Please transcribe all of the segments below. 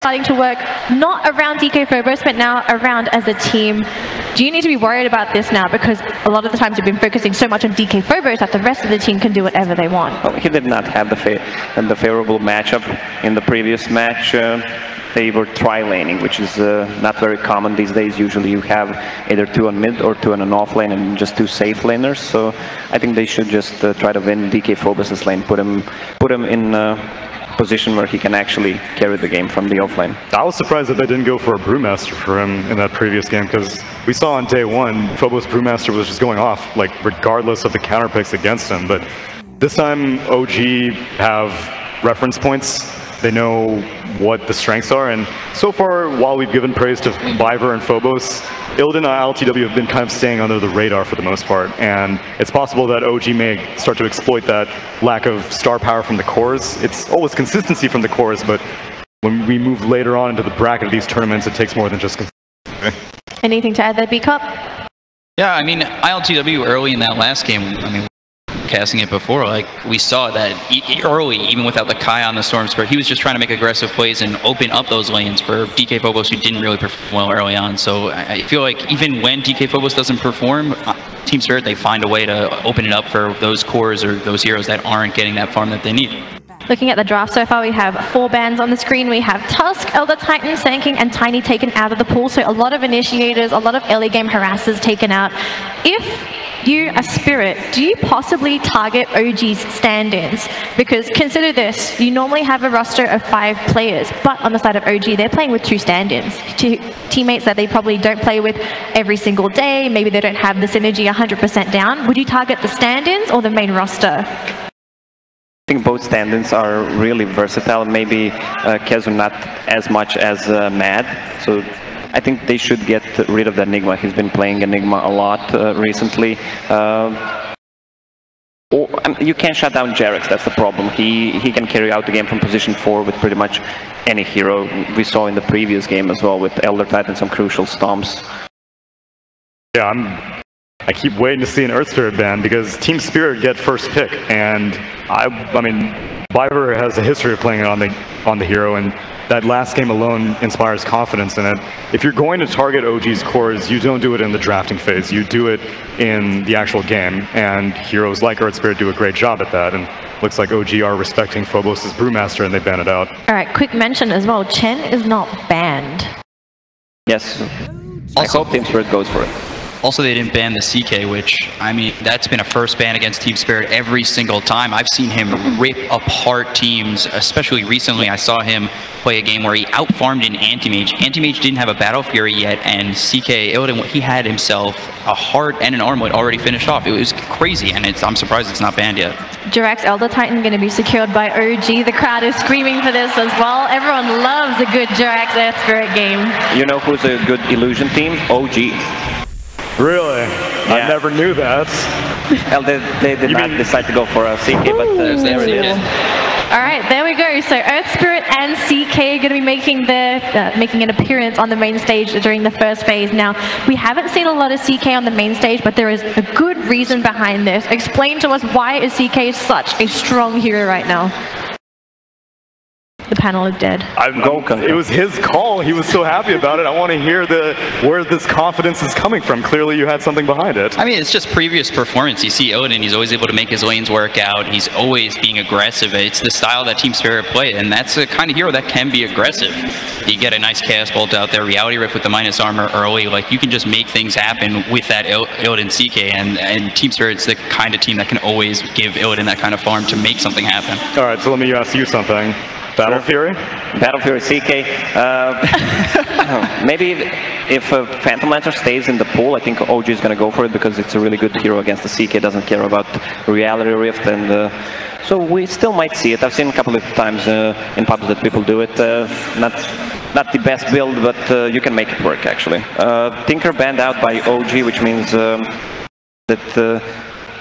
starting to work not around DK Phobos, but now around as a team. Do you need to be worried about this now? Because a lot of the times you've been focusing so much on DK Phobos that the rest of the team can do whatever they want. Well, he did not have the favorable matchup in the previous match. They were tri-laning, which is not very common these days. Usually you have either 2 on mid or 2 on an off lane and just 2 safe laners. So I think they should just try to win DK Phobos' lane, put him in position where he can actually carry the game from the offlane. I was surprised that they didn't go for a Brewmaster for him in that previous game, because we saw on day 1, Phobos Brewmaster was just going off, like, regardless of the counter picks against him. But this time, OG have reference points. They know what the strengths are, and so far, while we've given praise to Viver and Phobos, Illidan and LTW have been kind of staying under the radar for the most part, and it's possible that OG may start to exploit that lack of star power from the cores. It's always consistency from the cores, but when we move later on into the bracket of these tournaments, it takes more than just consistency. Anything to add there, B-Cup? Yeah, I mean, ILTW early in that last game, I mean, casting it before, like, we saw that early, even without the Kai on the Storm Spirit, he was just trying to make aggressive plays and open up those lanes for DK Phobos, who didn't really perform well early on. So I feel like even when DK Phobos doesn't perform, TSpirit, they find a way to open it up for those cores or those heroes that aren't getting that farm that they need. Looking at the draft so far, we have 4 bans on the screen. We have Tusk, Elder Titan, Sanking, and Tiny taken out of the pool. So a lot of initiators, a lot of early game harassers taken out. If you are Spirit, do you possibly target OG's stand-ins? Because consider this, you normally have a roster of 5 players, but on the side of OG, they're playing with 2 stand-ins, 2 teammates that they probably don't play with every single day. Maybe they don't have the synergy 100% down. Would you target the stand-ins or the main roster? I think both stand-ins are really versatile. Maybe Kezu not as much as Mad. So I think they should get rid of the Enigma. He's been playing Enigma a lot recently. You can't shut down Jarex, that's the problem. He can carry out the game from position 4 with pretty much any hero. We saw in the previous game as well with Elder Titan some crucial stomps. Yeah, I keep waiting to see an Earth Spirit ban, because TSpirit get first pick, and I mean, Viver has a history of playing on the hero, and that last game alone inspires confidence in it. If you're going to target OG's cores, you don't do it in the drafting phase. You do it in the actual game, and heroes like Earth Spirit do a great job at that. And looks like OG are respecting Phobos' Brewmaster, and they ban it out. All right, quick mention as well. Chen is not banned. Yes. I hope TSpirit goes for it. Also, they didn't ban the CK, which, I mean, that's been a first ban against TSpirit every single time. I've seen him rip apart teams, especially recently. I saw him play a game where he out-farmed an Anti-Mage. Anti-Mage didn't have a Battle Fury yet, and CK, Illidan, he had himself a heart and an armlet already finished off. It was crazy, and I'm surprised it's not banned yet. Jarex Elder Titan going to be secured by OG. The crowd is screaming for this as well. Everyone loves a good Jarex Earth Spirit game. You know who's a good illusion team? OG. Really? Yeah. I never knew that. Well, they did not decide to go for a CK, but there it is. All right, there we go. So Earth Spirit and CK are going to be making an appearance on the main stage during the first phase. Now, we haven't seen a lot of CK on the main stage, but there is a good reason behind this. Explain to us, why is CK such a strong hero right now? The panel is dead. It was his call. He was so happy about it. I want to hear where this confidence is coming from. Clearly, you had something behind it. I mean, it's just previous performance. You see Illidan, he's always able to make his lanes work out. He's always being aggressive. It's the style that TSpirit play, and that's the kind of hero that can be aggressive. You get a nice Chaos Bolt out there, Reality Rift with the minus armor early. Like, you can just make things happen with that Illidan CK, and TSpirit's the kind of team that can always give Illidan that kind of farm to make something happen. All right, so let me ask you something. Battle Fury? Battle Fury CK. Maybe if Phantom Lancer stays in the pool, I think OG is going to go for it, because it's a really good hero against the CK. Doesn't care about Reality Rift, and so we still might see it. I've seen a couple of times in pubs that people do it. Not the best build, but you can make it work actually. Tinker banned out by OG, which means that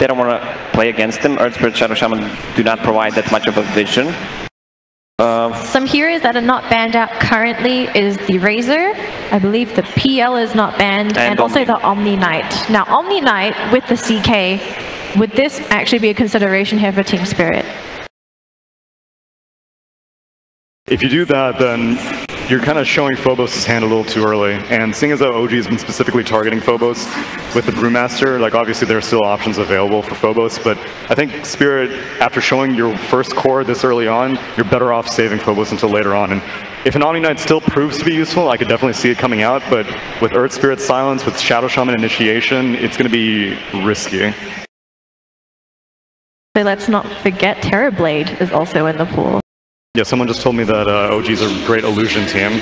they don't want to play against him. Earth Spirit, Shadow Shaman do not provide that much of a vision. Some heroes that are not banned out currently is the Razor. I believe the PL is not banned, and also the Omni Knight. Now, Omni Knight with the CK, would this actually be a consideration here for TSpirit? If you do that, then you're kind of showing Phobos' hand a little too early. And seeing as though OG has been specifically targeting Phobos with the Brewmaster, like obviously there are still options available for Phobos, but I think Spirit, after showing your first core this early on, you're better off saving Phobos until later on. And if an Omni Knight still proves to be useful, I could definitely see it coming out, but with Earth Spirit Silence, with Shadow Shaman Initiation, it's going to be risky. So let's not forget Terrorblade is also in the pool. Yeah, someone just told me that OG's a great illusion team.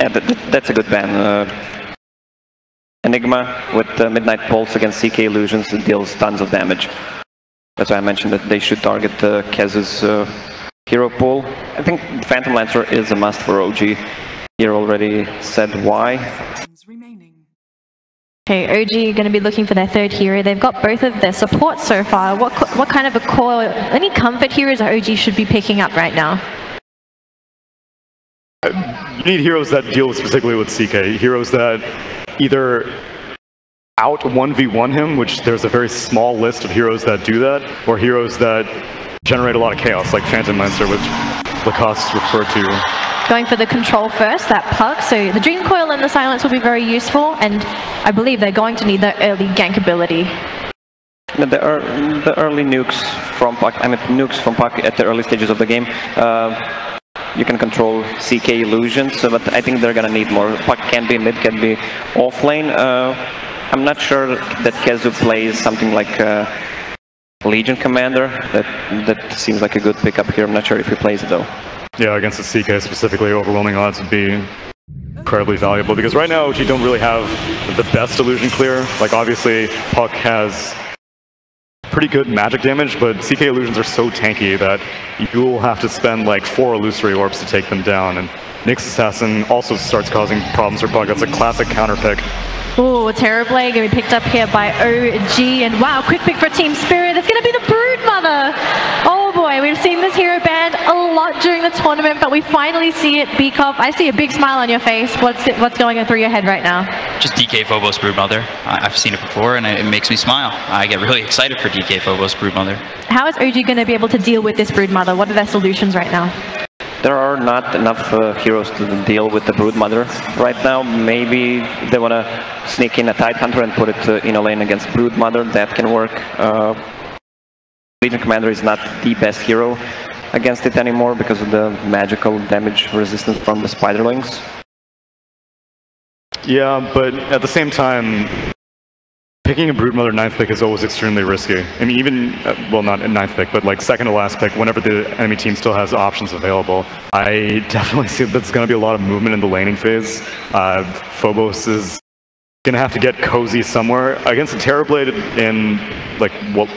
Yeah, that's a good ban. Enigma with Midnight Pulse against CK Illusions deals tons of damage. That's why I mentioned that they should target Kez's hero pool. I think Phantom Lancer is a must for OG. Here already said why. Okay, OG going to be looking for their third hero. They've got both of their supports so far. What kind of a core, any comfort heroes that OG should be picking up right now? You need heroes that deal specifically with CK. Heroes that either out 1v1 him, which there's a very small list of heroes that do that, or heroes that generate a lot of chaos, like Phantom Lancer, which Lacoste referred to. Going for the control first, that puck. So the Dream Coil and the Silence will be very useful, and I believe they're going to need the early gank ability. The early nukes from puck, nukes from puck at the early stages of the game. You can control CK Illusions, but I think they're gonna need more. Puck can be mid, can be off lane. I'm not sure that Kezu plays something like Legion Commander. That seems like a good pickup here. I'm not sure if he plays it though. Yeah, against the CK specifically, overwhelming odds would be incredibly valuable, because right now OG don't really have the best illusion clear. Like obviously Puck has pretty good magic damage, but CK illusions are so tanky that you'll have to spend like 4 illusory orbs to take them down, and Nyx Assassin also starts causing problems for Puck. That's a classic counter pick. Ooh, Terrorblade going to be picked up here by OG, and wow, quick pick for TSpirit. It's going to be the Broodmother. Oh boy, we've seen this hero banned a lot during the tournament, but we finally see it. Beakop, I see a big smile on your face. What's going through your head right now? Just DK Phobos Broodmother. I've seen it before, and it makes me smile. I get really excited for DK Phobos Broodmother. How is OG going to be able to deal with this Broodmother? What are their solutions right now? There are not enough heroes to deal with the Broodmother right now. Maybe they want to sneak in a Tidehunter and put it in a lane against Broodmother. That can work. Legion Commander is not the best hero against it anymore because of the magical damage resistance from the Spiderlings. Yeah, but at the same time, picking a Broodmother 9th pick is always extremely risky. I mean, even, well, not a 9th pick, but like second to last pick, whenever the enemy team still has options available. I definitely see that there's going to be a lot of movement in the laning phase. Phobos is going to have to get cozy somewhere. Against a Terrorblade in, like, what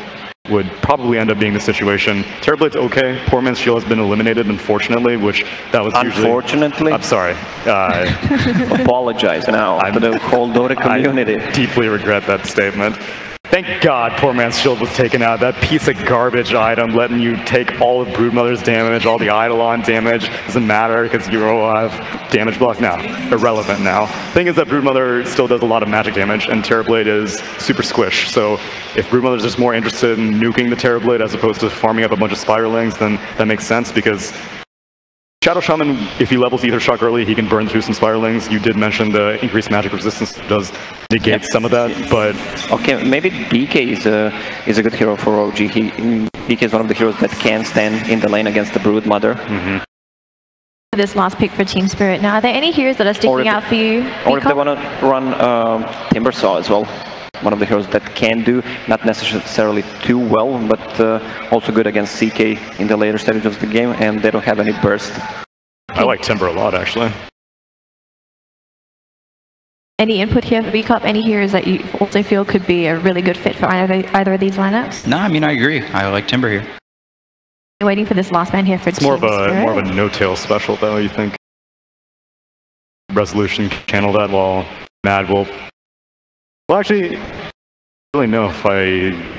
would probably end up being the situation. Terrorblade's okay. Poor Man's Shield has been eliminated, unfortunately, which that was unfortunately? I'm sorry. Apologize now to the whole Dota community. I deeply regret that statement. Thank God Poor Man's Shield was taken out. That piece of garbage item letting you take all of Broodmother's damage, all the Eidolon damage, doesn't matter because you will have damage block now. Irrelevant now. Thing is that Broodmother still does a lot of magic damage, and Terrorblade is super squish. So if Broodmother's just more interested in nuking the Terrorblade as opposed to farming up a bunch of Spiderlings, then that makes sense, because Shadow Shaman, if he levels Aethershock early, he can burn through some Spiderlings. You did mention the increased magic resistance does negate some of that, but... Okay, maybe DK is a good hero for OG. DK is one of the heroes that can stand in the lane against the Broodmother. This last pick for TSpirit. Now, are there any heroes that are sticking out for you? Or if they want to run Timbersaw as well. One of the heroes that can do, not necessarily too well, but also good against CK in the later stages of the game, and they don't have any burst. I like Timber a lot, actually. Any input here for Beakop? Any heroes that you also feel could be a really good fit for either of these lineups? No, I mean, I agree. I like Timber here. Waiting for this last man here for it's more of a no-tail special, though, you think? Resolution can channel that while Mad will... Well, actually, I don't really know if I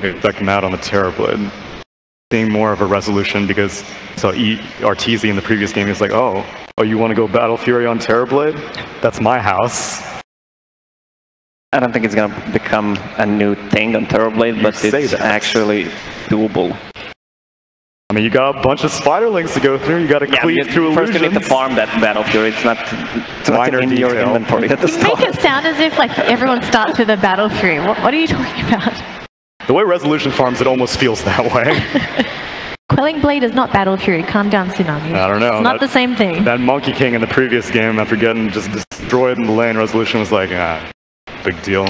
expect Mad on the Terrorblade. Seeing more of a resolution, because so Arteezy in the previous game is like, oh, you want to go Battle Fury on Terrorblade? That's my house. I don't think it's going to become a new thing on Terrorblade, but it's actually doable. I mean, you got a bunch of spiderlings to go through. You got to cleave through first illusions. you need to farm that Battle Fury. It's not in your inventory at the You start. make it sound as if like everyone starts with a Battle Fury. What are you talking about? The way Resolution farms, it almost feels that way. Quelling Blade is not Battle Fury. Calm down, Tsunami. I don't know. It's not the same thing. That Monkey King in the previous game, after getting just destroyed in the lane, Resolution was like, big deal.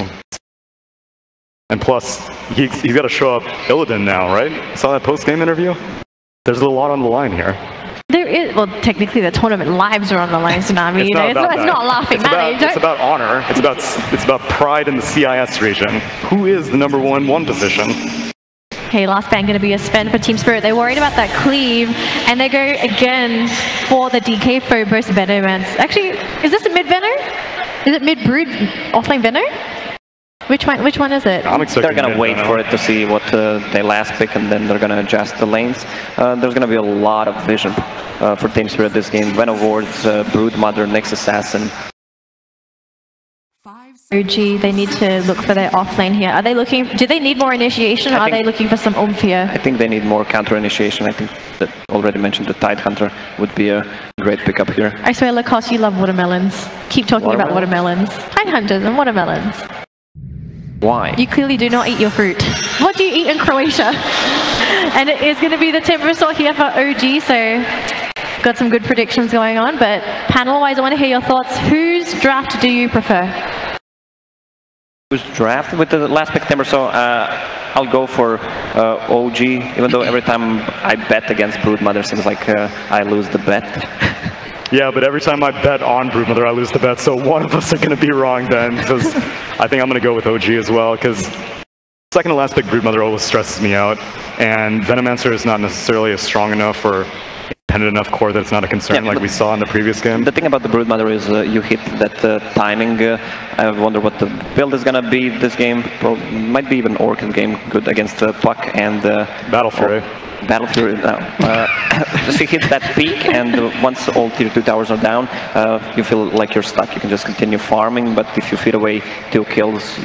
And plus, he's got to show up Illidan now, right? Saw that post-game interview? There's a lot on the line here. There is, well, technically the tournament lives are on the line, Tsunami. It's you know, it's not laughing matter. It's about honor. It's about pride in the CIS region. Who is the #1 position? Okay, last ban going to be a spend for TSpirit. They're worried about that cleave, and they go again for the DK Phobos Venomance. Actually, is this a mid Venom? Is it mid Brood offlane Venom? Which one is it? They're going to wait for it to see what they last pick, and then they're going to adjust the lanes. There's going to be a lot of vision for TSpirit this game. Venowards, Brood Mother, Nyx Assassin. OG, they need to look for their offlane here. Are they looking? Do they need more initiation, or are they looking for some oomph here? I think they need more counter initiation. I think that already mentioned the Tide Hunter would be a great pickup here. I swear, Lacoste, you love watermelons. Keep talking about watermelons. Tide Hunters and watermelons. Why? You clearly do not eat your fruit. What do you eat in Croatia? And it is going to be the Temperature here for OG, so got some good predictions going on. But panel-wise, I want to hear your thoughts. Whose draft do you prefer? Whose draft? With the last pick Timber, so I'll go for OG, even though every time I bet against Broodmother, seems like I lose the bet. Yeah, but every time I bet on Broodmother, I lose the bet, so one of us are going to be wrong then, because I think I'm going to go with OG as well, because second to last pick Broodmother always stresses me out, and Venomancer is not necessarily as strong enough or independent enough core that it's not a concern like we saw in the previous game. The thing about the Broodmother is you hit that timing. I wonder what the build is going to be this game. Well, might be even Orchid game, good against Puck and Battle Fury. Battle Fury now. Just hit that peak, and once all tier 2 towers are down, you feel like you're stuck. You can just continue farming, but if you feed away 2 kills,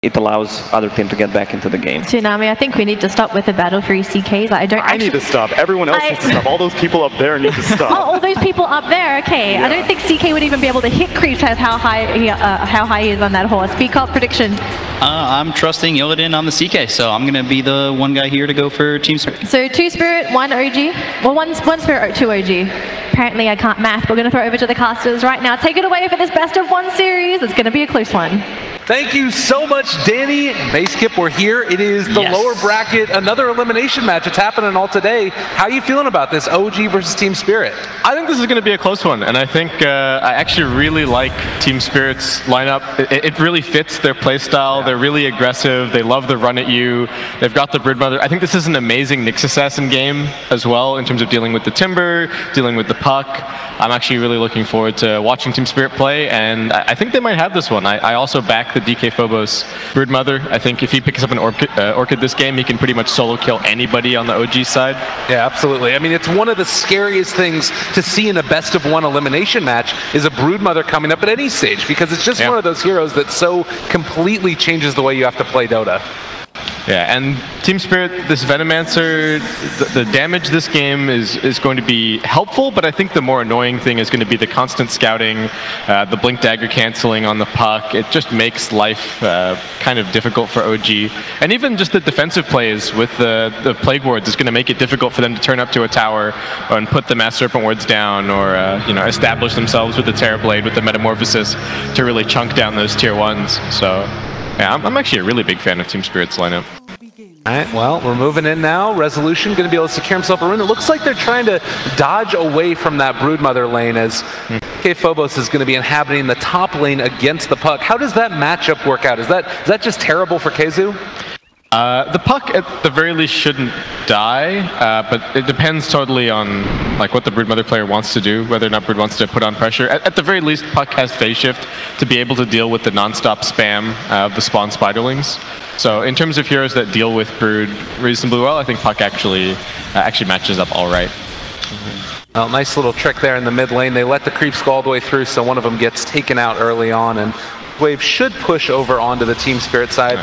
it allows other team to get back into the game. Tsunami, I think we need to stop with the Battle Fury CKs. I need to stop. Everyone else needs to stop. All those people up there need to stop. Oh, all those people up there. Okay, yeah. I don't think CK would even be able to hit Creeps as how high he is on that horse. Speak up prediction. I'm trusting Illidan on the CK, so I'm going to be the one guy here to go for TSpirit. So 2 Spirit, 1 OG. Well, one Spirit, 2 OG. Apparently I can't math. We're going to throw it over to the casters right now. Take it away for this best of 1 series. It's going to be a close one. Thank you so much, Danny. Baseskip, we're here. It is the lower bracket, another elimination match. It's happening all today. How are you feeling about this, OG versus TSpirit? I think this is going to be a close one, and I think I actually really like TSpirit's lineup. It really fits their playstyle. They're really aggressive. They love the run at you. They've got the Broodmother. I think this is an amazing Nyx Assassin game as well in terms of dealing with the Timber, dealing with the Puck. I'm actually really looking forward to watching TSpirit play, and I think they might have this one. I also back the DK Phobos Broodmother. I think if he picks up an Orchid this game, he can pretty much solo kill anybody on the OG side. Yeah, absolutely. I mean, it's one of the scariest things to see in a best of 1 elimination match is a Broodmother coming up at any stage, because it's just one of those heroes that so completely changes the way you have to play Dota. Yeah, and TSpirit, this Venomancer, the damage this game is going to be helpful, but I think the more annoying thing is going to be the constant scouting, the Blink Dagger canceling on the Puck. It just makes life kind of difficult for OG. And even just the defensive plays with the Plague Wards is going to make it difficult for them to turn up to a tower and put the Mass Serpent Wards down, or establish themselves with the Terrorblade, with the Metamorphosis to really chunk down those tier 1s. So yeah, I'm actually a really big fan of TSpirit's lineup. All right, well, we're moving in now. Resolution going to be able to secure himself a rune. It looks like they're trying to dodge away from that Broodmother lane, as DK Phobos is going to be inhabiting the top lane against the Puck. How does that matchup work out? Is that just terrible for KZoo? The Puck at the very least shouldn't die, but it depends totally on what the Broodmother player wants to do, whether or not Brood wants to put on pressure. At the very least, Puck has phase shift to be able to deal with the non-stop spam of the spawn spiderlings. So in terms of heroes that deal with Brood reasonably well, I think Puck actually matches up all right. Well, nice little trick there in the mid lane. They let the creeps go all the way through, so one of them gets taken out early on, and wave should push over onto the TSpirit side.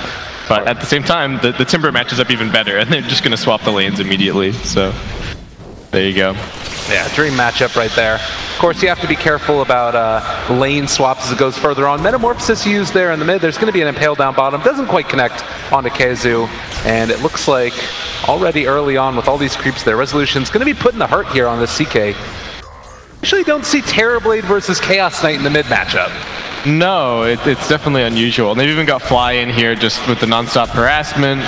But at the same time, the Timber matches up even better, and they're just going to swap the lanes immediately. So there you go. Yeah, dream matchup right there. Of course, you have to be careful about lane swaps as it goes further on. Metamorphosis used there in the mid. There's going to be an Impale down bottom. Doesn't quite connect onto KheZu. And it looks like already early on with all these creeps there, Resolution's going to be putting the hurt here on this CK. Usually don't see Terrorblade versus Chaos Knight in the mid matchup. No, it's definitely unusual. And they've even got Fly in here just with the non-stop harassment,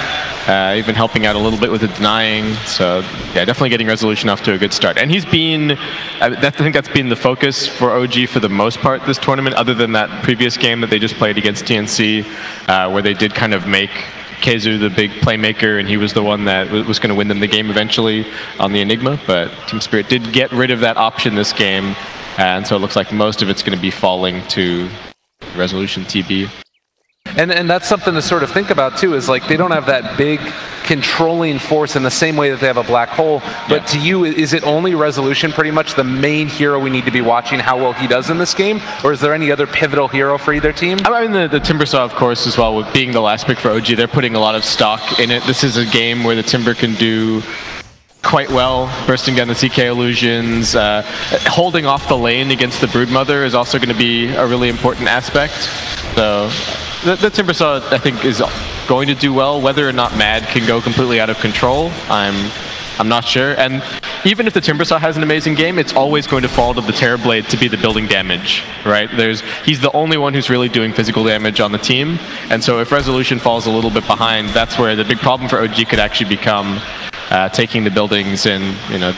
even helping out a little bit with the denying. So yeah, definitely getting Resolution off to a good start. And he's been, I think that's been the focus for OG for the most part this tournament, other than that previous game that they just played against TNC, where they did kind of make KheZu the big playmaker, and he was the one that was going to win them the game eventually on the Enigma. But TeamSpirit did get rid of that option this game, and so it looks like most of it's going to be falling to Resolution TB. And that's something to sort of think about too, is like they don't have that big controlling force in the same way that they have a black hole. But to you, is it only Resolution pretty much the main hero we need to be watching how well he does in this game? Or is there any other pivotal hero for either team? I mean, the Timbersaw, of course, as well, with being the last pick for OG, they're putting a lot of stock in it. This is a game where the Timber can do quite well, bursting down the CK illusions. Holding off the lane against the Broodmother is also going to be a really important aspect. So the Timbersaw, I think, is going to do well. Whether or not Mad can go completely out of control, I'm not sure. And even if the Timbersaw has an amazing game, it's always going to fall to the Terrorblade to be the building damage, right? He's the only one who's really doing physical damage on the team. And so if Resolution falls a little bit behind, that's where the big problem for OG could actually become, taking the buildings. And, you know,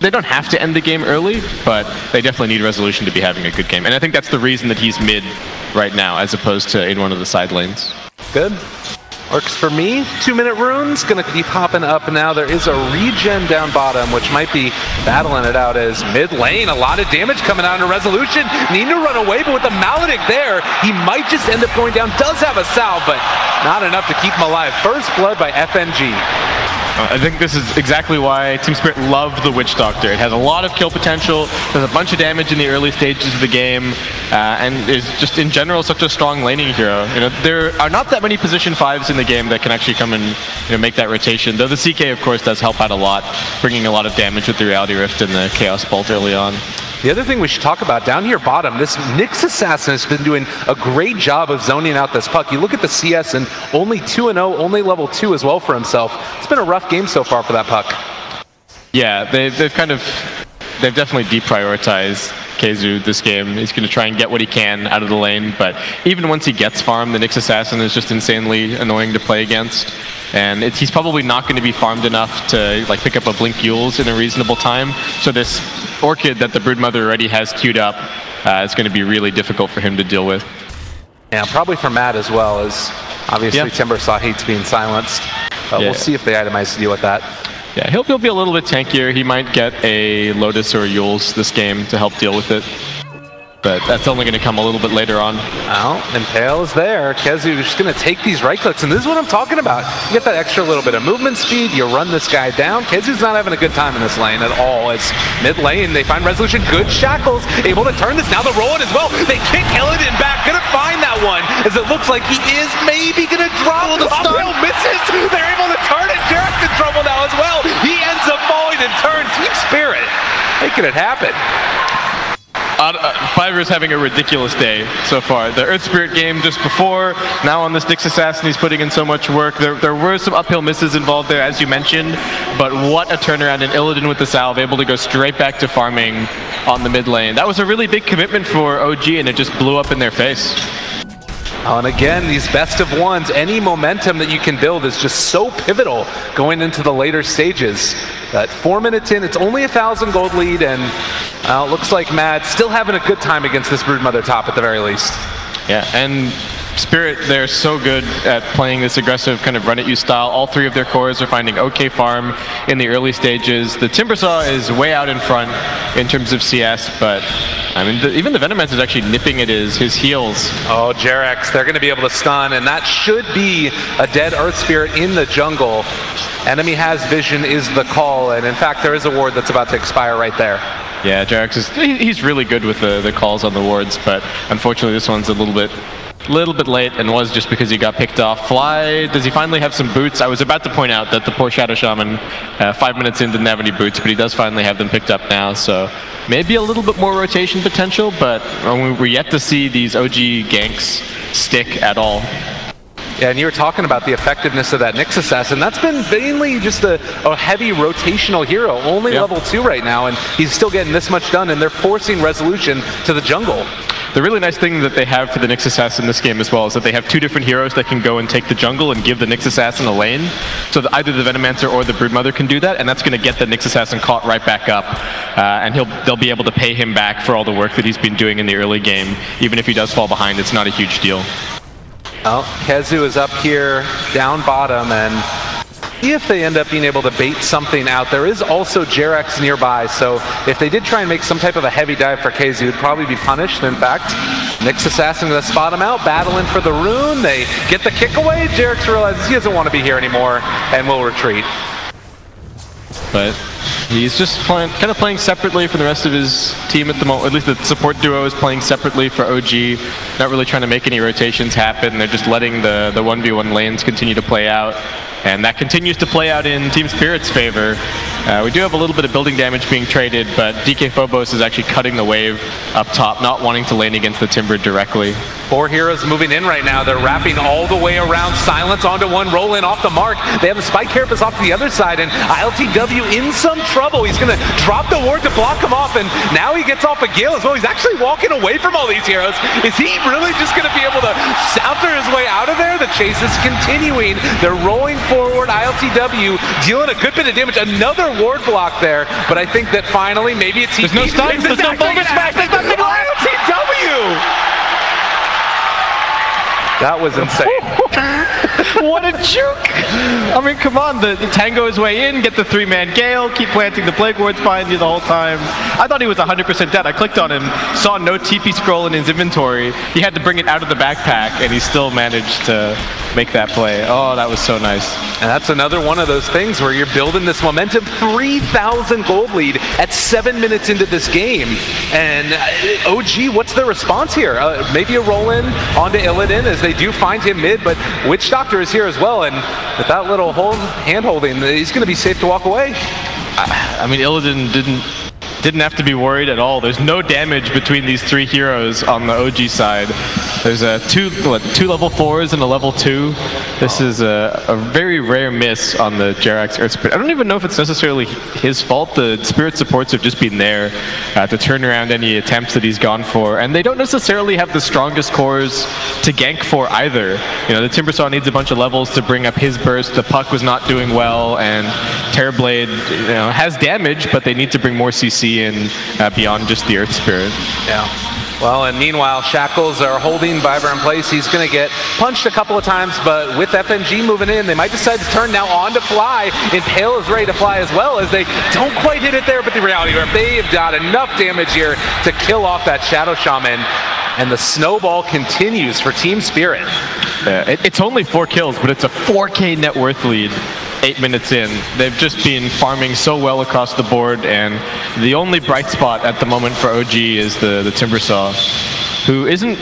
they don't have to end the game early, but they definitely need Resolution to be having a good game. And I think that's the reason that he's mid right now, as opposed to in one of the side lanes. Good. Works for me. 2-minute runes gonna be popping up now. There is a regen down bottom, which might be battling it out as mid lane. A lot of damage coming out of Resolution. Need to run away, but with the Maledict there, he might just end up going down. Does have a salve, but not enough to keep him alive. First blood by FNG. I think this is exactly why TeamSpirit loved the Witch Doctor. It has a lot of kill potential, does a bunch of damage in the early stages of the game, and is just in general such a strong laning hero. You know, there are not that many position 5s in the game that can actually come and make that rotation, though the CK of course does help out a lot, bringing a lot of damage with the Reality Rift and the Chaos Bolt early on. The other thing we should talk about down here bottom, this Nyx Assassin has been doing a great job of zoning out this puck. You look at the CS and only 2-0, only level 2 as well for himself. It's been a rough game so far for that puck. Yeah, they've definitely deprioritized KheZu this game. He's going to try and get what he can out of the lane, but even once he gets farmed, the Nyx Assassin is just insanely annoying to play against. And he's probably not going to be farmed enough to pick up a Blink Yules in a reasonable time. So this Orchid that the Broodmother already has queued up is going to be really difficult for him to deal with. Yeah, probably for Matt as well, as obviously Timbersaw hates being silenced. We'll see if they itemize to deal with that. Yeah, he'll be a little bit tankier. He might get a Lotus or a Yules this game to help deal with it. But that's only going to come a little bit later on. Well, Impale is there. KheZu is just going to take these right clicks, and this is what I'm talking about. You get that extra little bit of movement speed, you run this guy down. KheZu's not having a good time in this lane at all. It's mid lane, they find Resolution, good shackles, able to turn this. Now they're rolling as well. They kick Illidan back, gonna find that one, as it looks like he is maybe gonna drop. Uphill misses, they're able to turn it. Jarek's in trouble now as well. He ends up falling and turns. TeamSpirit making it happen. Fiverr's having a ridiculous day so far. The Earth Spirit game just before, now on this Nyx Assassin, he's putting in so much work. There were some uphill misses involved there, as you mentioned, but what a turnaround, and Illidan with the salve, able to go straight back to farming on the mid lane. That was a really big commitment for OG, and it just blew up in their face. Oh, and again, these best of ones, any momentum that you can build is just so pivotal going into the later stages. That 4 minutes in, it's only 1,000 gold lead, and it looks like Mad still having a good time against this Broodmother top at the very least. Yeah, and Spirit, they're so good at playing this aggressive kind of run-at-you style. All 3 of their cores are finding okay farm in the early stages. The Timbersaw is way out in front in terms of CS, but I mean, even the Venomancer is actually nipping at his heels. Oh, Jarex, they're going to be able to stun, and that should be a dead Earth Spirit in the jungle. Enemy has vision is the call, and in fact, there is a ward that's about to expire right there. Yeah, Jarex he's really good with the calls on the wards, but unfortunately this one's a little bit late, and was just because he got picked off. Fly, does he finally have some boots? I was about to point out that the poor Shadow Shaman 5 minutes in didn't have any boots, but he does finally have them picked up now, so maybe a little bit more rotation potential, but we're yet to see these OG ganks stick at all. Yeah, and you were talking about the effectiveness of that Nyx Assassin. That's been mainly just a heavy rotational hero, only level 2 right now, and he's still getting this much done, and they're forcing resolution to the jungle. The really nice thing that they have for the Nyx Assassin in this game as well is that they have 2 different heroes that can go and take the jungle and give the Nyx Assassin a lane. So that either the Venomancer or the Broodmother can do that, and that's going to get the Nyx Assassin caught right back up. And they'll be able to pay him back for all the work that he's been doing in the early game. Even if he does fall behind, it's not a huge deal. Well, Kezu is up here, down bottom, and if they end up being able to bait something out, there is also Jarex nearby, so if they did try and make some type of a heavy dive for Kezu, it'd probably be punished. In fact, Nyx Assassin going to spot him out, battling for the rune. They get the kick away. Jarex realizes he doesn't want to be here anymore and will retreat. But he's just kind of playing separately from the rest of his team at the moment. At least the support duo is playing separately for OG, not really trying to make any rotations happen. They're just letting the 1v1 lanes continue to play out. And that continues to play out in TSpirit's favor. We do have a little bit of building damage being traded, but DK Phobos is actually cutting the wave up top, not wanting to lane against the Timber directly. 4 heroes moving in right now. They're wrapping all the way around. Silence onto one, roll in off the mark. They have the Spike Carapace off to the other side, and ILTW in some trouble. He's going to drop the ward to block him off, and now he gets off a Gale as well. He's actually walking away from all these heroes. Is he really just going to be able to sounder his way out of there? The chase is continuing. They're rolling forward. ILTW dealing a good bit of damage. Another ward block there, but I think that finally, maybe it's There's no stuns, there's no bonus smash, there's nothing left! ILTW! That was insane. What a juke! I mean, come on, the tango his way in, get the 3-man Gale, keep planting the Plague Wards behind you the whole time. I thought he was 100% dead. I clicked on him, saw no TP scroll in his inventory. He had to bring it out of the backpack, and he still managed to make that play. Oh, that was so nice. And that's another one of those things where you're building this momentum. 3,000 gold lead at 7 minutes into this game. And OG, what's their response here? Maybe a roll-in onto Illidan as they do find him mid, but Witch Doctor is here as well, and with that little hand-holding, he's going to be safe to walk away. I mean, Illidan didn't have to be worried at all. There's no damage between these 3 heroes on the OG side. There's two level 4s and a level 2. This is a very rare miss on the Jarex Earth Spirit. I don't even know if it's necessarily his fault. The Spirit supports have just been there to turn around any attempts that he's gone for, and they don't necessarily have the strongest cores to gank for either. You know, the Timbersaw needs a bunch of levels to bring up his burst. The Puck was not doing well, and Terrorblade, you know, has damage, but they need to bring more CC in beyond just the Earth Spirit. Yeah. Well, and meanwhile, Shackles are holding Vibra in place. He's going to get punched a couple of times, but with FNG moving in, they might decide to turn now on to Fly. Impale is ready to fly as well, as they don't quite hit it there, but the reality is they've got enough damage here to kill off that Shadow Shaman. And the snowball continues for TSpirit. It's only 4 kills, but it's a 4K net worth lead. 8 minutes in. They've just been farming so well across the board, and the only bright spot at the moment for OG is the Timbersaw, who isn't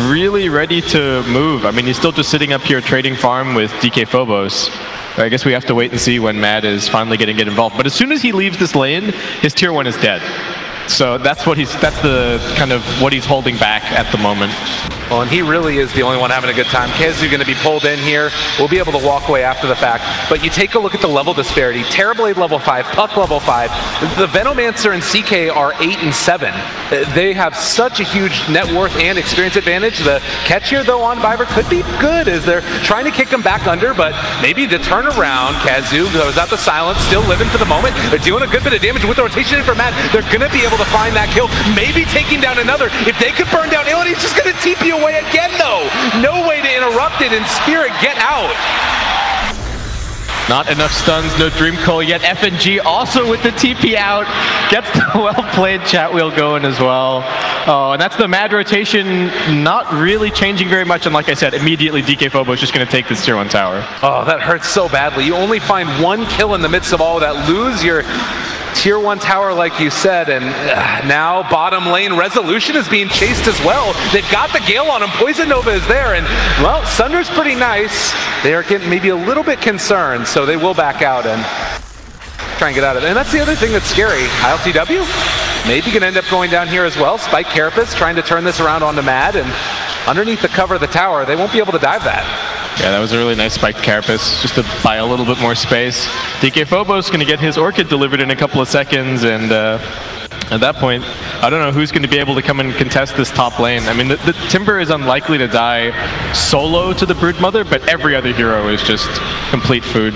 really ready to move. I mean, he's still just sitting up here trading farm with DK Phobos. I guess we have to wait and see when Mad is finally getting involved. But as soon as he leaves this lane, his tier 1 is dead. So that's the kind of what he's holding back at the moment. Well, and he really is the only one having a good time. Kezu going to be pulled in here. We'll be able to walk away after the fact. But you take a look at the level disparity. Terrorblade level 5, Puck level 5. The Venomancer and CK are 8 and 7. They have such a huge net worth and experience advantage. The catch here, though, on Viber could be good as they're trying to kick him back under, but maybe the turnaround, Kezu goes out the silence, still living for the moment. They're doing a good bit of damage with the rotation in for Matt. They're going to be able to find that kill, maybe taking down another. If they could burn down Illidan, he's just going to TP away again, though. No way to interrupt it, and Spirit get out. Not enough stuns, no Dream Coil yet. FNG also with the TP out. Gets the well-played chat wheel going as well. Oh, and that's the Mad rotation not really changing very much. And like I said, immediately DK Phobos just going to take this tier 1 tower. Oh, that hurts so badly. You only find 1 kill in the midst of all of that. Lose your Tier 1 tower, like you said, and now bottom lane Resolution is being chased as well. They've got the Gale on him. Poison Nova is there, and, well, Sunder's pretty nice. They are getting maybe a little bit concerned, so they will back out and try and get out of it. And that's the other thing that's scary. ILTW maybe going to end up going down here as well. Spike Carapace trying to turn this around onto Mad, and underneath the cover of the tower, they won't be able to dive that. Yeah, that was a really nice spiked Carapace, just to buy a little bit more space. DK Phobos going to get his Orchid delivered in a couple of seconds, and at that point, I don't know who's going to be able to come and contest this top lane. I mean, the Timber is unlikely to die solo to the Broodmother, but every other hero is just complete food.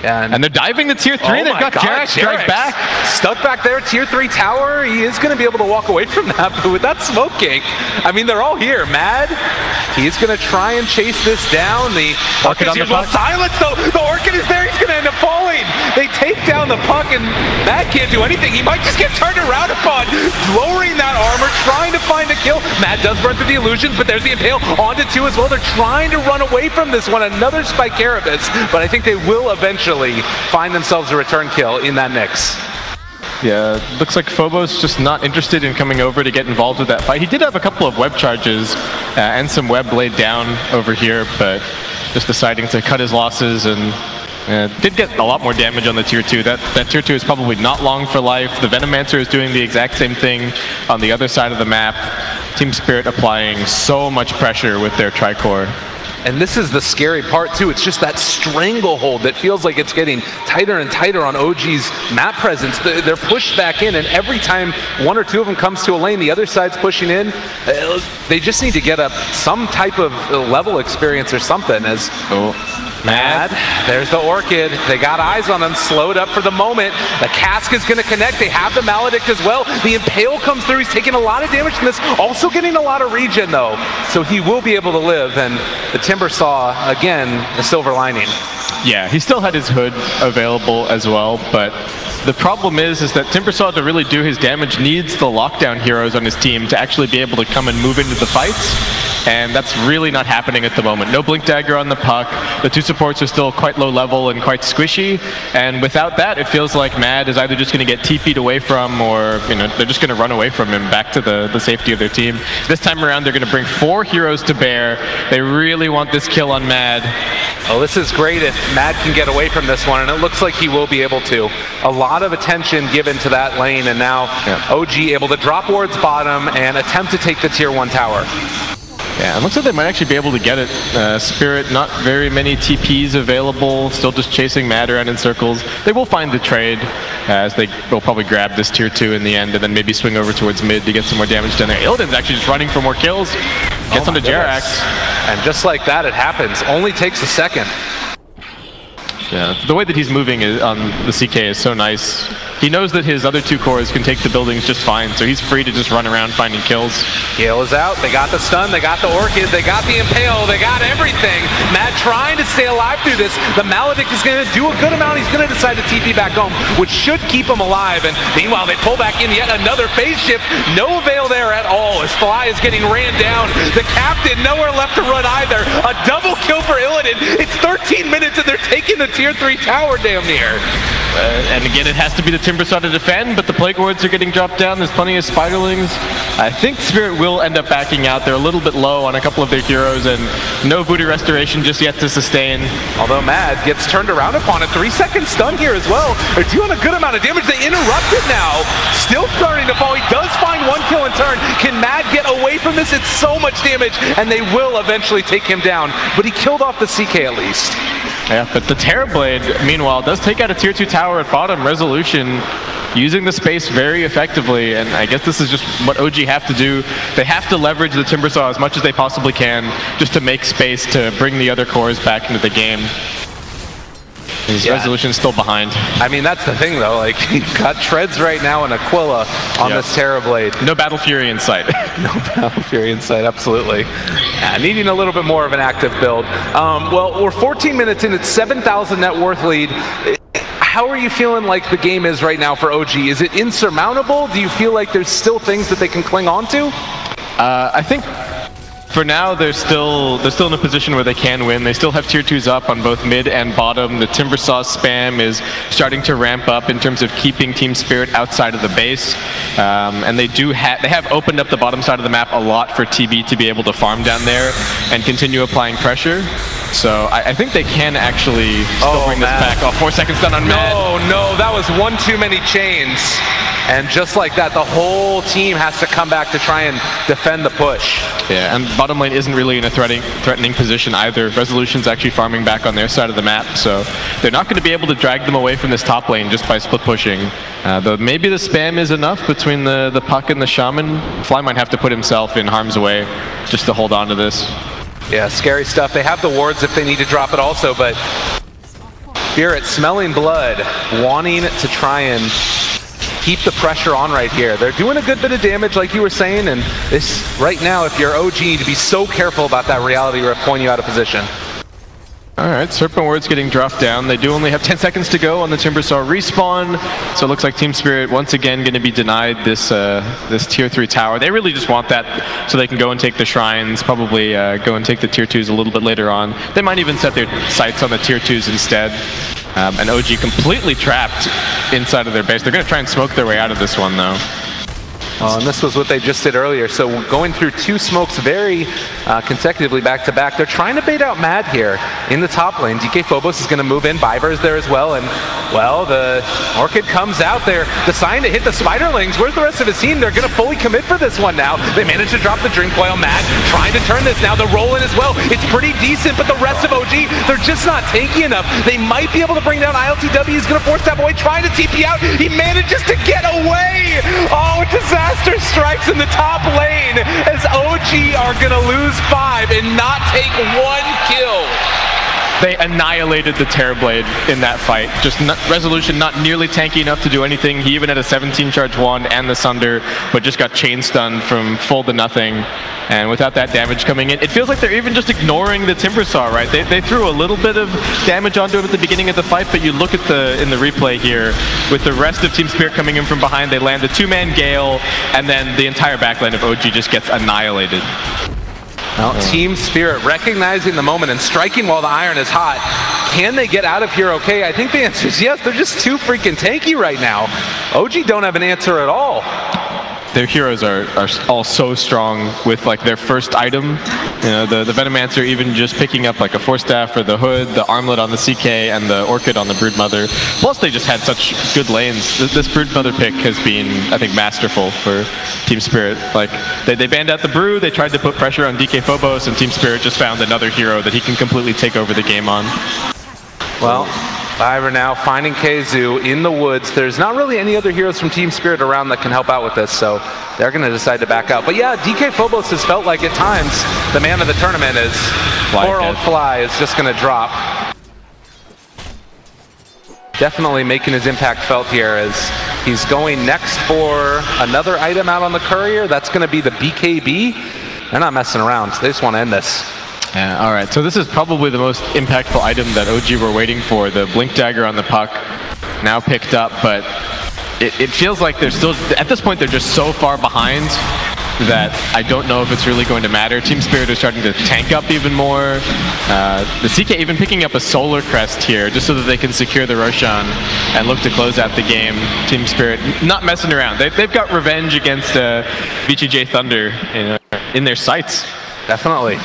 And they're diving to tier 3. They've got Jarex strike back. Stuck back there, tier 3 tower. He is going to be able to walk away from that, but with that smoke cake, I mean, they're all here. Mad, he's going to try and chase this down. The Orchid on the puck. Silence, though. The Orchid is there. He's going to end up falling. They take down the puck, and Mad can't do anything. He might just get turned around upon, lowering that armor, trying to find a kill. Mad does burn through the illusions, but there's the Impale onto 2 as well. They're trying to run away from this one. Another Spike Carapace, but I think they will eventually find themselves a return kill in that Nyx. Yeah, looks like Phobos just not interested in coming over to get involved with that fight. He did have a couple of web charges and some web laid down over here, but just deciding to cut his losses, and did get a lot more damage on the tier 2. That tier 2 is probably not long for life. The Venomancer is doing the exact same thing on the other side of the map. TSpirit applying so much pressure with their Tricore. And this is the scary part too. It's just that stranglehold that feels like it's getting tighter and tighter on OG's map presence. They're pushed back in, and every time one or two of them comes to a lane, the other side's pushing in. They just need to get up some type of level experience or something. As Mad, there's the Orchid. They got eyes on him, slowed up for the moment. The Cask is going to connect. They have the Maledict as well. The Impale comes through. He's taking a lot of damage from this, also getting a lot of regen though. So he will be able to live, and the Timber saw, again, the silver lining. Yeah, he still had his hood available as well, but the problem is that Timbersaw, to really do his damage, needs the lockdown heroes on his team to actually be able to come and move into the fights, and that's really not happening at the moment. No Blink Dagger on the puck, the two supports are still quite low level and quite squishy, and without that, it feels like Mad is either just going to get TP'd away from, or they're just going to run away from him back to the safety of their team. This time around, they're going to bring 4 heroes to bear. They really want this kill on Mad. Oh, this is great if Mad can get away from this one, and it looks like he will be able to. A lot of attention given to that lane, and now OG able to drop wards bottom and attempt to take the tier 1 tower. Yeah, it looks like they might actually be able to get it. Spirit, not very many TPs available, still just chasing Mad around in circles. They will find the trade, as they will probably grab this tier 2 in the end, and then maybe swing over towards mid to get some more damage done there. Illidan's actually just running for more kills. Gets onto Jarex. And just like that, it happens. Only takes a second. Yeah, the way that he's moving on the CK is so nice. He knows that his other 2 cores can take the buildings just fine, so he's free to just run around finding kills. Gale is out. They got the stun. They got the Orchid. They got the Impale. They got everything. Mad trying to stay alive through this. The Maledict is going to do a good amount. He's going to decide to TP back home, which should keep him alive. And meanwhile, they pull back in yet another phase shift. No avail there at all as Fly is getting ran down. The Captain nowhere left to run either. A double kill for Illidan. It's 13 minutes and they're taking the tier 3 tower damn near. And again, it has to be the Timbersaw to defend, but the Plague Wards are getting dropped down. There's plenty of Spiderlings. I think Spirit will end up backing out. They're a little bit low on a couple of their heroes, and no Voodoo Restoration just yet to sustain. Although Mad gets turned around upon a 3-second stun here as well. They're doing a good amount of damage. They interrupt it now. Still starting to fall. He does find 1 kill in turn. Can Mad get away from this? It's so much damage, and they will eventually take him down. But he killed off the CK at least. Yeah, but the Terrorblade, meanwhile, does take out a tier 2 tower at bottom. Resolution using the space very effectively, and I guess this is just what OG have to do. They have to leverage the Timbersaw as much as they possibly can just to make space to bring the other cores back into the game. His Resolution's still behind. I mean, that's the thing, though. Like, you've got Treads right now and Aquila on this Terrorblade. No Battle Fury in sight. No Battle Fury in sight, absolutely. Yeah, needing a little bit more of an active build. Well, we're 14 minutes in. It's 7,000 net worth lead. How are you feeling like the game is right now for OG? Is it insurmountable? Do you feel like there's still things that they can cling on to? I think for now, they're still in a position where they can win. They still have tier 2s up on both mid and bottom. The Timbersaw spam is starting to ramp up in terms of keeping TeamSpirit outside of the base. And they have opened up the bottom side of the map a lot for TB to be able to farm down there and continue applying pressure. So I think they can actually still bring this back. Oh, 4 seconds done on Mad. No, that was one too many chains. And just like that, the whole team has to come back to try and defend the push. Yeah, and bottom lane isn't really in a threatening position either. Resolution's actually farming back on their side of the map, so they're not going to be able to drag them away from this top lane just by split pushing. Though maybe the spam is enough between the Puck and the Shaman. Fly might have to put himself in harm's way just to hold on to this. Yeah, scary stuff. They have the wards if they need to drop it also, but Spirit smelling blood, wanting to try and keep the pressure on right here. They're doing a good bit of damage like you were saying, and this right now, if you're OG, you need to be so careful about that reality rift pulling you out of position. Alright, Serpent Ward's getting dropped down. They do only have 10 seconds to go on the Timbersaw respawn, so it looks like TeamSpirit once again going to be denied this this tier 3 tower. They really just want that so they can go and take the shrines, probably go and take the tier 2s a little bit later on. They might even set their sights on the tier 2s instead. And OG completely trapped inside of their base. They're going to try and smoke their way out of this one though. And this was what they just did earlier. So going through 2 smokes very consecutively back to back. They're trying to bait out Mad here in the top lane. DK Phobos is going to move in. Biver is there as well. And, well, the Orchid comes out there. The sign to hit the Spiderlings. Where's the rest of his team? They're going to fully commit for this one now. They managed to drop the drink while Mad trying to turn this now. The roll in as well. It's pretty decent, but the rest of OG, they're just not tanky enough. They might be able to bring down ILTW. He's going to force that boy trying to TP out. He manages to get away. Oh, disaster strikes in the top lane as OG are going to lose 5 and not take 1 kill. They annihilated the Terrorblade in that fight. Just Resolution not nearly tanky enough to do anything. He even had a 17 charge wand and the Sunder, but just got chain stunned from full to nothing. And without that damage coming in, it feels like they're even just ignoring the Timbersaw, right? They threw a little bit of damage onto him at the beginning of the fight, but you look at in the replay here, with the rest of TeamSpirit coming in from behind, they land a 2-man Gale, and then the entire backline of OG just gets annihilated. Well, TeamSpirit recognizing the moment and striking while the iron is hot. Can they get out of here okay? I think the answer is yes. They're just too freaking tanky right now. OG don't have an answer at all. Their heroes are all so strong with like their first item. You know, the Venomancer even just picking up like a Force Staff for the Hood, the Armlet on the CK, and the Orchid on the Broodmother. Plus they just had such good lanes. This Broodmother pick has been, I think, masterful for TeamSpirit. Like, they banned out the Brew, they tried to put pressure on DK Phobos, and TeamSpirit just found another hero that he can completely take over the game on. Well, Biver now finding Keizu in the woods. There's not really any other heroes from TeamSpirit around that can help out with this, so they're going to decide to back out. But yeah, DK Phobos has felt like at times the man of the tournament is poor old Fly is just going to drop. Definitely making his impact felt here as he's going next for another item out on the courier. That's going to be the BKB. They're not messing around. They just want to end this. Yeah, all right, so this is probably the most impactful item that OG were waiting for. The Blink Dagger on the Puck now picked up, but it feels like they're still, at this point, they're just so far behind that I don't know if it's really going to matter. TeamSpirit is starting to tank up even more. The CK even picking up a Solar Crest here just so that they can secure the Roshan and look to close out the game. TeamSpirit not messing around. They've got revenge against VGJ Thunder in their sights. Definitely.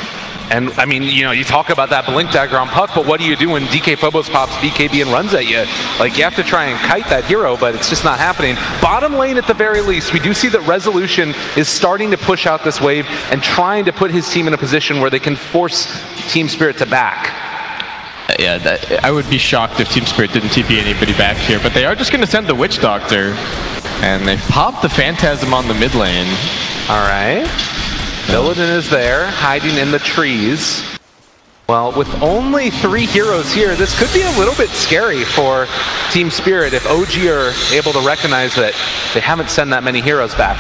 And I mean, you know, you talk about that Blink Dagger on Puck, but what do you do when DK Phobos pops BKB and runs at you? Like, you have to try and kite that hero, but it's just not happening. Bottom lane at the very least, we do see that Resolution is starting to push out this wave and trying to put his team in a position where they can force TeamSpirit to back. Yeah, I would be shocked if TeamSpirit didn't TP anybody back here, but they are just going to send the Witch Doctor, and they pop the Phantasm on the mid lane. All right. Villadin is there, hiding in the trees. Well, with only 3 heroes here, this could be a little bit scary for TeamSpirit if OG are able to recognize that they haven't sent that many heroes back.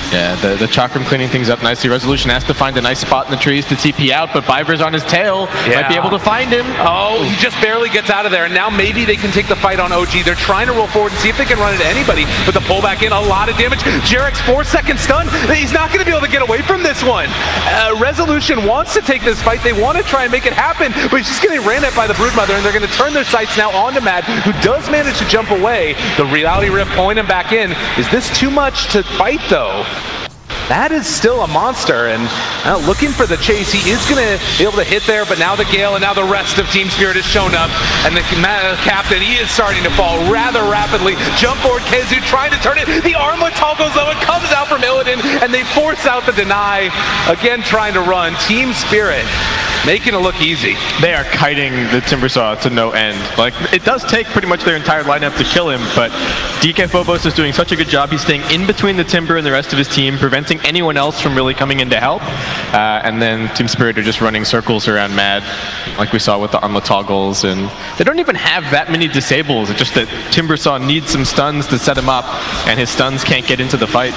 Yeah, the Chakram cleaning things up nicely. Resolution has to find a nice spot in the trees to TP out, but Biver's on his tail. Might be able to find him. Oh, he just barely gets out of there, and now maybe they can take the fight on OG. They're trying to roll forward and see if they can run into anybody, but the pullback in, a lot of damage. Jarek's 4-second stun. He's not going to be able to get away from this one. Resolution wants to take this fight. They want to try and make it happen, but he's just getting ran at by the Broodmother, and they're going to turn their sights now onto Mad, who does manage to jump away. The Reality Rift pulling him back in. Is this too much to fight, though? That is still a monster, and looking for the chase. He is going to be able to hit there, but now the Gale and now the rest of TeamSpirit has shown up, and the captain, he is starting to fall rather rapidly. Jump forward, Kezu trying to turn it. The armlet toggles though, it comes out from Illidan, and they force out the deny. Again, trying to run. TeamSpirit making it look easy. They are kiting the Timbersaw to no end. Like, it does take pretty much their entire lineup to kill him, but DK Phobos is doing such a good job. He's staying in between the Timber and the rest of his team, preventing anyone else from really coming in to help. And then TeamSpirit are just running circles around Mad, like we saw with the armlet toggles, and they don't even have that many disables. It's just that Timbersaw needs some stuns to set him up, and his stuns can't get into the fight.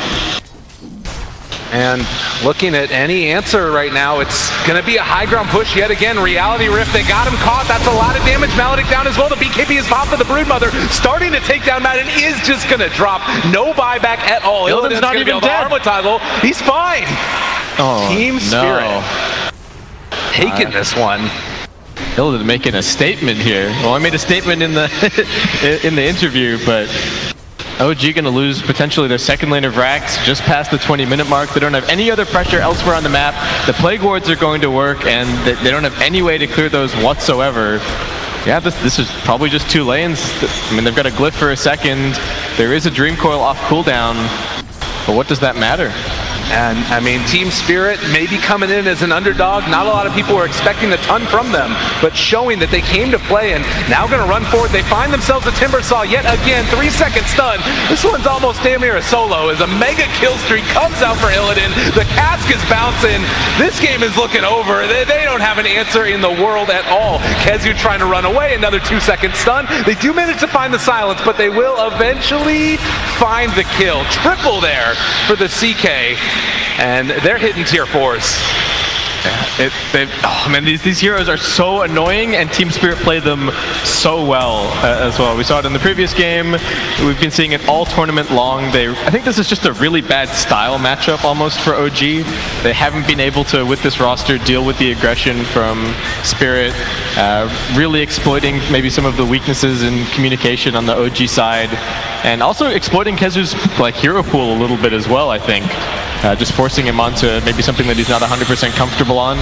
And looking at any answer right now, it's going to be a high ground push yet again. Reality Rift, they got him caught. That's a lot of damage. Maledict down as well. The BKB is popped for the Broodmother, starting to take down Mad, and is just going to drop. No buyback at all. Illidan's not even dead. Armlet toggle. He's fine. Oh, TeamSpirit taking this one. Illidan making a statement here. Well, I made a statement in the in the interview, but OG going to lose potentially their second lane of racks just past the 20-minute mark. They don't have any other pressure elsewhere on the map. The Plague Wards are going to work, and they don't have any way to clear those whatsoever. Yeah, this is probably just 2 lanes. I mean, they've got a glyph for a second. There is a Dream Coil off cooldown, but what does that matter? And I mean, TeamSpirit maybe coming in as an underdog. Not a lot of people were expecting a ton from them, but showing that they came to play and now going to run forward. They find themselves a Timbersaw yet again. 3-second stun. This one's almost damn near a solo as a mega kill streak comes out for Illidan. The cask is bouncing. This game is looking over. They don't have an answer in the world at all. Kezu trying to run away. Another 2-second stun. They do manage to find the silence, but they will eventually find the kill. Triple there for the CK. And they're hitting tier 4s. Oh man, these heroes are so annoying, and TeamSpirit play them so well as well. We saw it in the previous game. We've been seeing it all tournament long. I think this is just a really bad style matchup almost for OG. They haven't been able to, with this roster, deal with the aggression from Spirit, really exploiting maybe some of the weaknesses in communication on the OG side, and also exploiting Kezu's hero pool a little bit as well, I think. Just forcing him onto maybe something that he's not 100% comfortable on.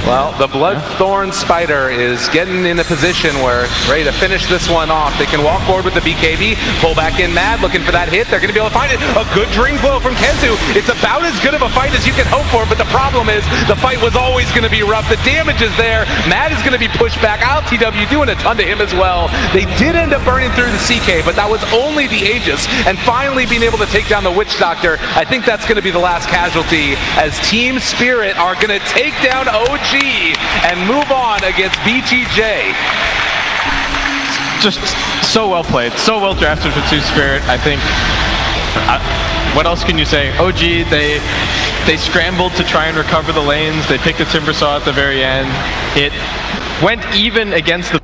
Well, the Bloodthorn Spider is getting in a position where ready to finish this one off. They can walk forward with the BKB, pull back in Mad, looking for that hit. They're going to be able to find it. A good Dream Coil from Kezu. It's about as good of a fight as you can hope for, but the problem is the fight was always going to be rough. The damage is there. Mad is going to be pushed back. LTW doing a ton to him as well. They did end up burning through the CK, but that was only the Aegis. And finally being able to take down the Witch Doctor, I think that's going to be the last casualty as TeamSpirit are going to take down OG and move on against BTJ. Just so well played, so well drafted for TeamSpirit. I think, what else can you say? OG, they scrambled to try and recover the lanes. They picked the Timbersaw at the very end. It went even against the